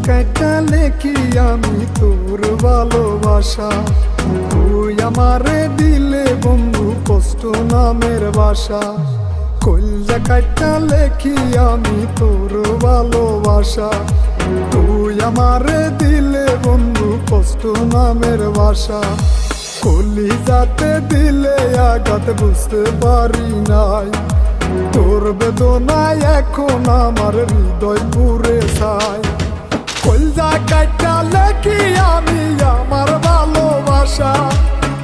কাটা লেখি আমি তোর ভালোবাসা, তুই আমারে দিলে বন্ধু কষ্ট নামের বাসা। কইলা কাটা লেখি আমি তোর ভালোবাসা, তুই আমারে দিলে বন্ধু কষ্ট নামের বাসা। কলিজাতে দিলে আঘাত বুঝতে পারি নাই, তোর বেদনায় এখন আমার হৃদয় পুরে ছাই। কলজা কাটা লেখি আমি আমার ভালোবাসা,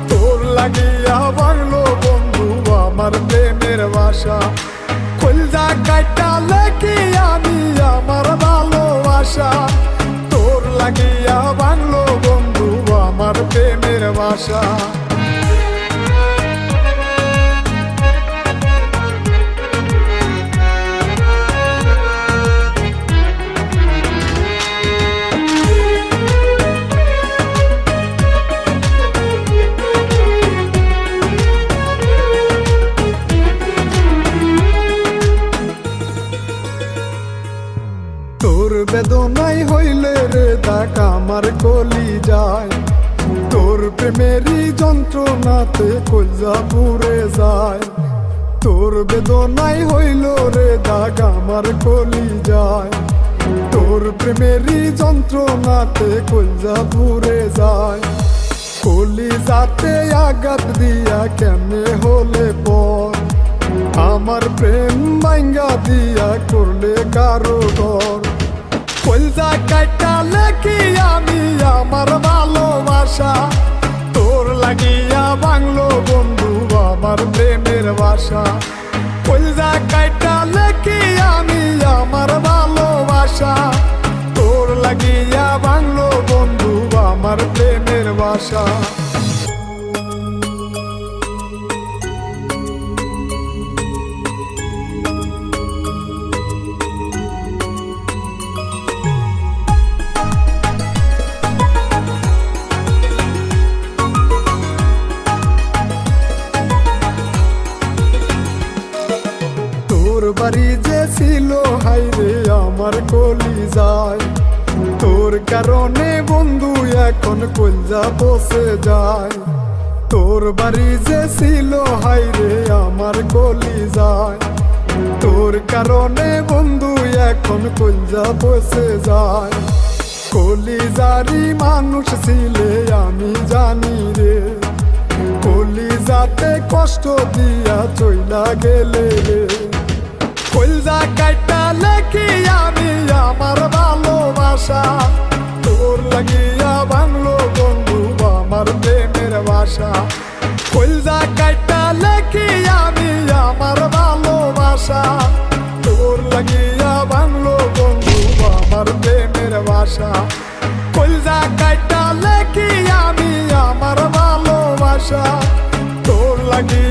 তোর লাগিয়া বাংলো বন্ধু আমার প্রেমের বাসা। কলজা কাটা লেখি আমি আমার ভালোবাসা, তোর লাগিয়া বাংলো বন্ধু আমার প্রেমের বাসা। তোর বেদনাই হইলে রে দাগ আমার কলি যায়, তোর প্রেমেরই যন্ত্রণাতে কলজা পুড়ে যায়। তোর বেদনাই হইল রে দাগ আমার কলি যায়, তোর প্রেমেরই যন্ত্রণাতে কলজা পুড়ে যায়। কলিজাতে আঘাত দিয়া কেমনে হলে পর, আমার প্রেম ভাঙ্গা দিয়া করলে কারো ঘর। কলজা কাটা লেখি আমি আমার ভালোবাসা, তোর লাগিয়া বাংলো বন্ধু আমার প্রেমের বাসা। কলজা কাটা লেখি আমি আমার ভালোবাসা, তোর লাগিয়া বাংলো বন্ধু আমার প্রেমের বাসা। তোর বাড়ি যে ছিল হাইরে আমার কলি যায়, তোর কারণে বন্ধু এখন কলজা বসে যায়। তোর বাড়ি যে ছিল হাইরে আমার কলি যায়, তোর কারণে বন্ধু এখন কলজা বসে যায়। কলিজারি মানুষ ছিলে আমি জানি রে, কলিজাতে কষ্ট দিয়া চইলা গেলে রে। কলজা কাটা লেখি আমি আমার ভালোবাসা, তোর লাগিয়া বাংলো বন্ধু আমার প্রেমের বাসা। কলজা কাটা লেখি আমি আমার ভালোবাসা, তোর লাগিয়া বাংলো বন্ধু আমার প্রেমের বাসা। কলজা কাটা লেখি আমি আমার ভালোবাসা, তোর লাগিয়া